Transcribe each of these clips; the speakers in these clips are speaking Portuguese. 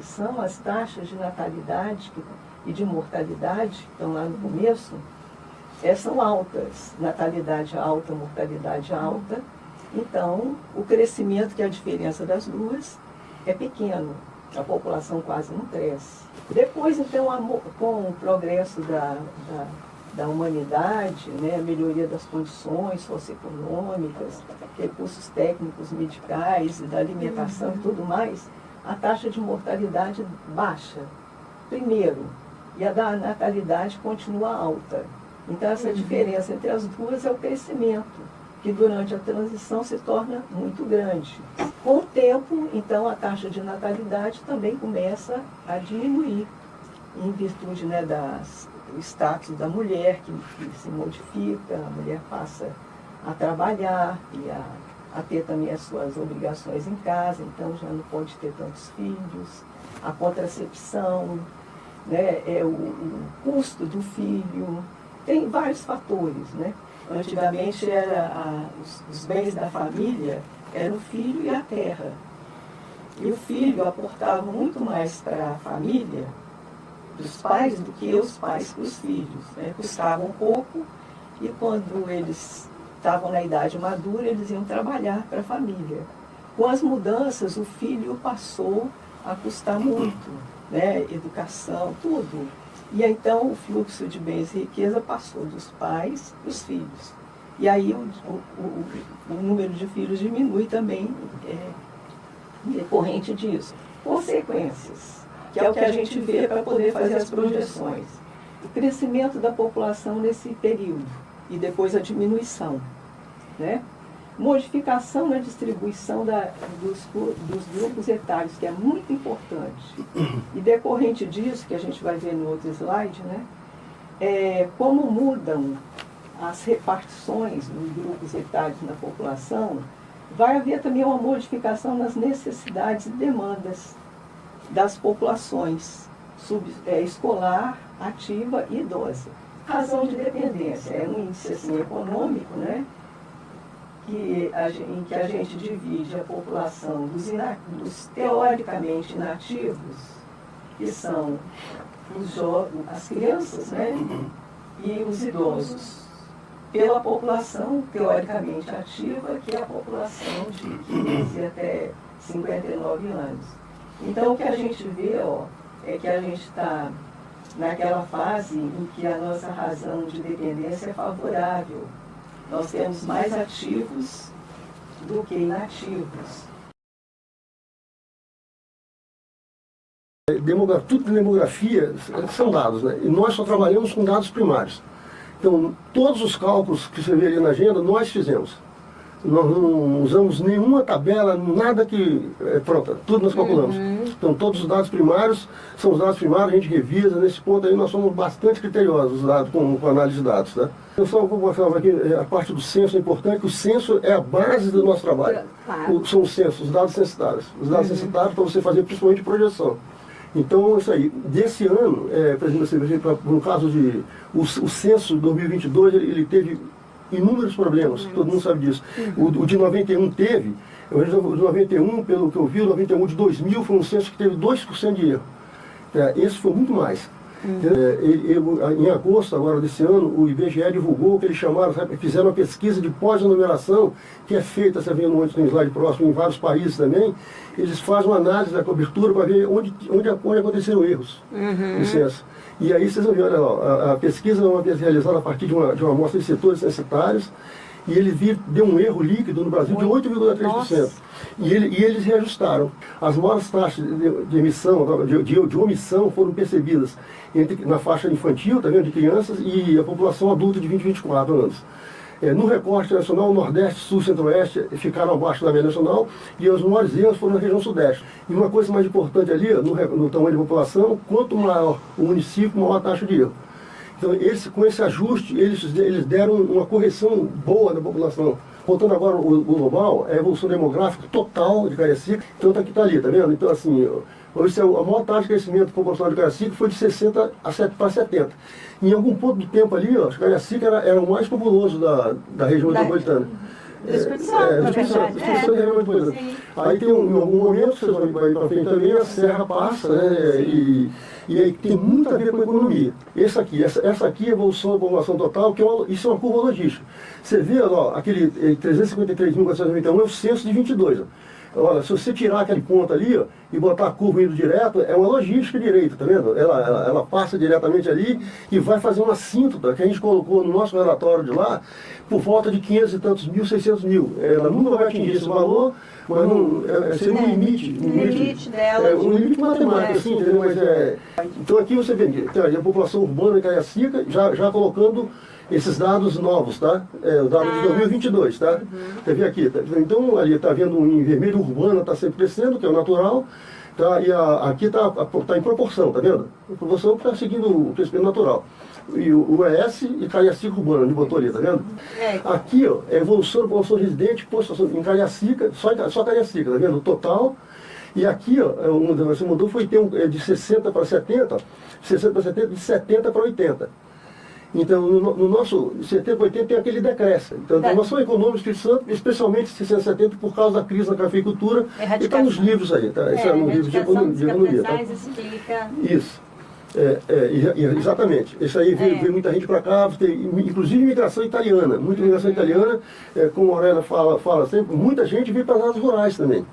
transição, as taxas de natalidade e de mortalidade, que estão lá no começo, são altas. Natalidade alta, mortalidade alta. Então, o crescimento, que é a diferença das duas, é pequeno. A população quase não cresce. Depois, então, com o progresso da humanidade, né, a melhoria das condições socioeconômicas, recursos técnicos, medicais, da alimentação e tudo mais, a taxa de mortalidade baixa, primeiro, e a da natalidade continua alta. Então, essa diferença entre as duas é o crescimento, que durante a transição se torna muito grande. Com o tempo, então, a taxa de natalidade também começa a diminuir, em virtude, né, do status da mulher, que se modifica, a mulher passa a trabalhar e a ter também as suas obrigações em casa, então já não pode ter tantos filhos, a contracepção, né, o custo do filho, tem vários fatores, né? Antigamente os bens da família eram o filho e a terra. E o filho aportava muito mais para a família dos pais do que os pais para os filhos, né? Custavam um pouco e quando eles estavam na idade madura, eles iam trabalhar para a família. Com as mudanças, o filho passou a custar muito, né? Educação, tudo. E então o fluxo de bens e riqueza passou dos pais para os filhos. E aí o número de filhos diminui também decorrente disso. Consequências, que é o que a gente vê para poder fazer as projeções. O crescimento da população nesse período e depois a diminuição, né? Modificação na distribuição dos grupos etários, que é muito importante. E decorrente disso, que a gente vai ver no outro slide, né, como mudam as repartições dos grupos etários na população, vai haver também uma modificação nas necessidades e demandas das populações escolar, ativa e idosa. Razão de dependência é um índice assim, econômico, né? Em que a gente divide a população dos teoricamente inativos, que são as crianças, né, e os idosos, pela população teoricamente ativa, que é a população de 15 até 59 anos. Então, o que a gente vê é que a gente está naquela fase em que a nossa razão de dependência é favorável. Nós temos mais ativos do que inativos. Tudo de demografia são dados, né? E nós só trabalhamos com dados primários. Então, todos os cálculos que você vê ali na agenda, nós fizemos. Nós não usamos nenhuma tabela, nada que... pronto, tudo nós calculamos. Então, todos os dados primários são os dados primários, a gente revisa. Nesse ponto aí, nós somos bastante criteriosos com análise de dados, tá? Eu só vou mostrar aqui, a parte do censo é importante, que o censo é a base do nosso trabalho. Claro. São os censos, os dados censitários. Os dados censitários para você fazer principalmente projeção. Então, isso aí, desse ano, por exemplo, no caso de... O censo de 2022, ele teve inúmeros problemas, todo mundo sabe disso. O de 91 teve, o de 91, pelo que eu vi, o 91 de 2000 foi um censo que teve 2% de erro. Esse foi muito mais. Em agosto agora desse ano, o IBGE divulgou que eles chamaram, fizeram uma pesquisa de pós-enumeração, que é feita, você vê no slide próximo, em vários países também. Eles fazem uma análise da cobertura para ver onde aconteceram erros no censo. E aí vocês vão ver, olha lá, a pesquisa é uma pesquisa realizada a partir de uma amostra de setores censitários, e ele deu um erro líquido no Brasil de 8,3%. E eles reajustaram. As maiores taxas de emissão, de omissão foram percebidas na faixa infantil, tá vendo, de crianças, e a população adulta de 20 a 24 anos. No recorte nacional, o Nordeste, Sul e Centro-Oeste ficaram abaixo da média nacional, e os maiores erros foram na região Sudeste. E uma coisa mais importante ali, no tamanho da população, quanto maior o município, maior a taxa de erro. Então, com esse ajuste, eles deram uma correção boa na população. Voltando agora ao global, a evolução demográfica total de Cariacica, tanto aqui está ali, tá vendo? Então, assim, a maior taxa de crescimento populacional de Cariacica foi de 60 para 70. Em algum ponto do tempo ali, Cariacica era o mais populoso da região metropolitana. Do Espírito Santo, na verdade. Sim. Aí tem em algum momento, vocês vão ir para frente também, a serra passa, né? E aí tem muito a ver com a economia. Essa aqui é a evolução da população total, isso é uma curva logística. Você vê, ó, aquele 353.491 é o censo de 22. Ó. Olha, se você tirar aquele ponto ali, ó, e botar a curva indo direto, é uma logística direita, tá vendo? Ela passa diretamente ali e vai fazer uma assíntota que a gente colocou no nosso relatório de lá, por volta de 500 e tantos mil, 600 mil. Ela nunca vai atingir esse valor, mas não, seria um limite. Limite dela. Um limite matemático, assim, entendeu? Mas então aqui você vê a população urbana em Cariacica já colocando esses dados novos, tá? Os dados de 2022, tá? Você vê aqui, tá? Então ali está vendo em vermelho urbana, está sempre crescendo, que é o natural, tá? E aqui está em proporção, tá vendo? A proporção está seguindo o crescimento natural. E o ES e Cariacica urbana, onde botou ali, tá vendo? Aqui, ó, é a evolução da população residente em Cariacica, só Cariacica, tá vendo? O total. E aqui, ó, você mudou, foi ter de 60 para 70, 60 para 70, de 70 para 80. Então, no nosso 70, 80 tem aquele decréscimo. Então, a transformação econômica do Espírito Santo, especialmente 670, por causa da crise na cafeicultura, e está nos livros aí, tá? Isso é no livro de economia. Tá? Explica. Isso. Exatamente. Isso aí veio muita gente para cá, inclusive imigração italiana. Muita imigração italiana, como a Aurélia fala sempre, muita gente veio para as áreas rurais também.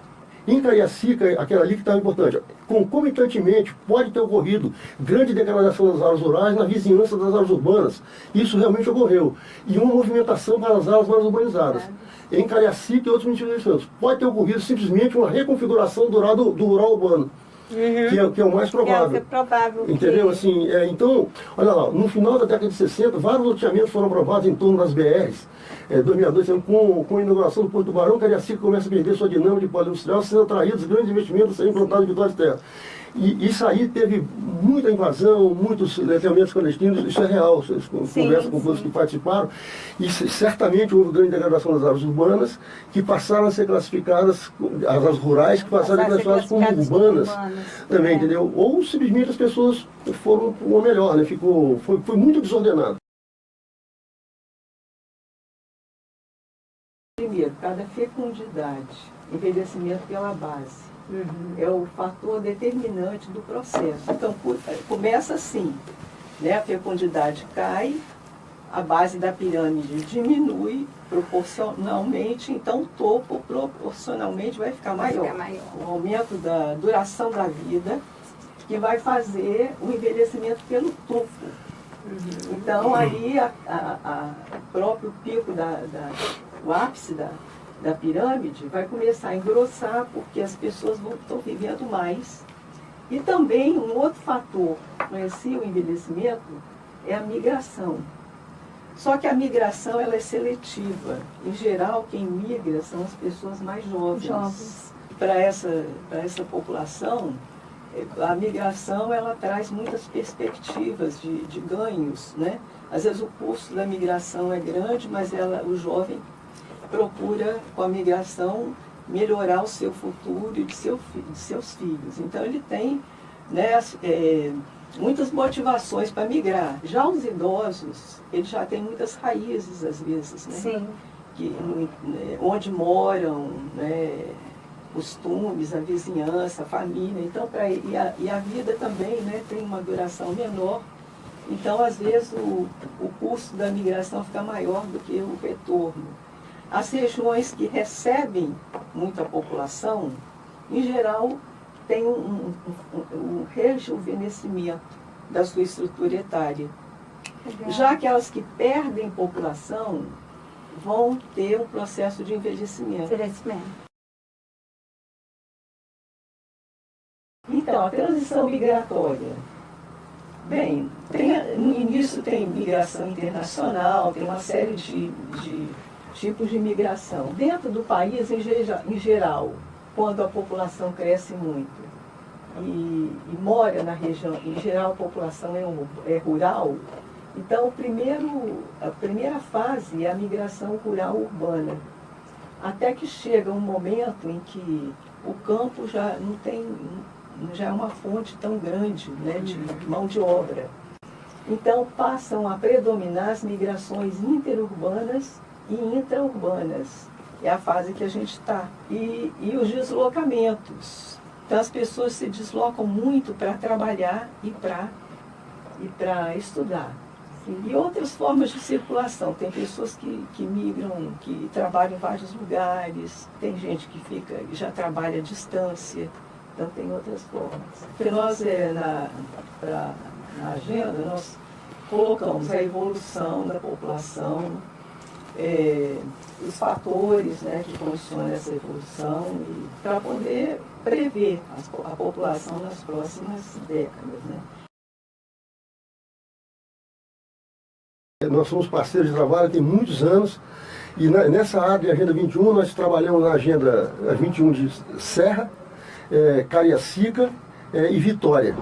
Em Cariacica, aquela ali que estava importante, concomitantemente pode ter ocorrido grande degradação das áreas rurais na vizinhança das áreas urbanas. Isso realmente ocorreu. E uma movimentação para as áreas mais urbanizadas. Em Cariacica e outros municípios do Espírito Santo. Pode ter ocorrido simplesmente uma reconfiguração do rural urbano. Que é o mais provável. Que é provável. Entendeu? Assim, então, olha lá, no final da década de 60, vários loteamentos foram aprovados em torno das BRs. 2002, com a inauguração do Porto do Barão, Cariacica começa a perder sua dinâmica de polo industrial, sendo atraídos grandes investimentos a serem implantados em Vitória de Terra. E isso aí teve muita invasão, muitos letamentos clandestinos, isso é real, vocês conversam com todos que participaram, e certamente houve grande degradação das áreas urbanas, que passaram a ser classificadas, as áreas rurais, que passaram a ser classificadas como urbanas também, entendeu? Ou simplesmente as pessoas foram para uma melhor, né? Foi muito desordenado. Primeiro, cada fecundidade, envelhecimento pela base. É o fator determinante do processo. Então, começa assim, né? A fecundidade cai, a base da pirâmide diminui proporcionalmente, então o topo proporcionalmente vai ficar maior. O aumento da duração da vida, que vai fazer o envelhecimento pelo tufo. Então, aí, o próprio pico, o ápice da pirâmide vai começar a engrossar, porque as pessoas estão vivendo mais. E também um outro fator que influencia o envelhecimento é a migração. Só que a migração ela é seletiva. Em geral, quem migra são as pessoas mais jovens. Para essa população, a migração ela traz muitas perspectivas de ganhos, né? Às vezes o custo da migração é grande, mas o jovem procura, com a migração, melhorar o seu futuro e de seus filhos. Então, ele tem, né, muitas motivações para migrar. Já os idosos, eles já têm muitas raízes, às vezes, né? Sim. Onde moram, né, costumes, a vizinhança, a família. Então, e a vida também, né, tem uma duração menor. Então, às vezes, o custo da migração fica maior do que o retorno. As regiões que recebem muita população, em geral, têm um rejuvenescimento da sua estrutura etária. Legal. Já aquelas que perdem população vão ter um processo de envelhecimento. Então, a transição migratória. Bem, no início tem migração internacional, tem uma série de tipos de migração. Dentro do país, em geral, quando a população cresce muito e mora na região, em geral a população é rural, então a primeira fase é a migração rural-urbana. Até que chega um momento em que o campo já é uma fonte tão grande, né, de mão de obra. Então passam a predominar as migrações interurbanas e intraurbanas. é a fase que a gente está. E os deslocamentos. Então as pessoas se deslocam muito para trabalhar e para estudar. E outras formas de circulação. Tem pessoas que migram, que trabalham em vários lugares, tem gente que já trabalha à distância, então tem outras formas. Porque nós, na agenda, nós colocamos a evolução da população, os fatores, né, que condicionam essa evolução, para poder prever a população nas próximas décadas. Né? Nós somos parceiros de trabalho tem muitos anos, e nessa área de Agenda 21, nós trabalhamos na Agenda 21 de Serra, Cariacica e Vitória.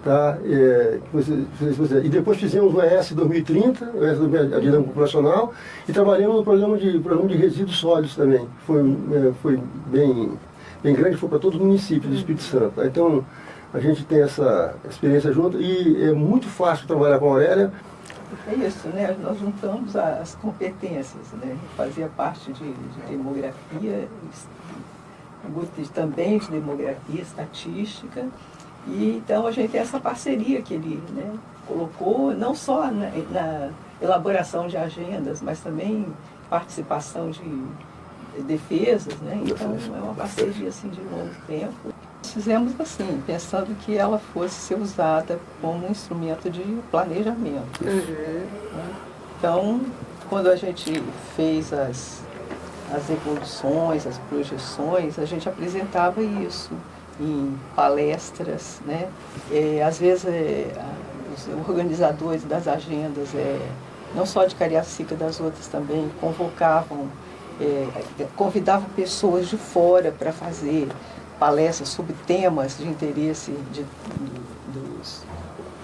Tá? E depois fizemos o ES 2030, o ES a Dinâmica Populacional, e trabalhamos no programa de resíduos sólidos também. Foi bem grande, foi para todos os municípios do Espírito Santo. Tá? Então, a gente tem essa experiência junto, e é muito fácil trabalhar com a Aurélia. É isso, né? Nós juntamos as competências, né? Fazia parte de demografia, também de demografia, estatística, e então a gente tem essa parceria que ele, né, colocou, não só na elaboração de agendas, mas também participação de defesas, né? Então é uma parceria assim, de longo tempo. Fizemos assim, pensando que ela fosse ser usada como um instrumento de planejamento. Né? Então, quando a gente fez as evoluções, as projeções, a gente apresentava isso em palestras, né? Às vezes, os organizadores das agendas, não só de Cariacica, das outras também, convidavam pessoas de fora para fazer palestras sobre temas de interesse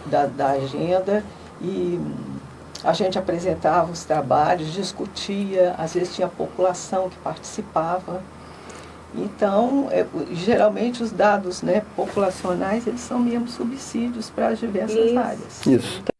da agenda, e a gente apresentava os trabalhos, discutia, às vezes tinha a população que participava. Então, geralmente os dados, né, populacionais, eles são mesmo subsídios para as diversas áreas. Isso. Então,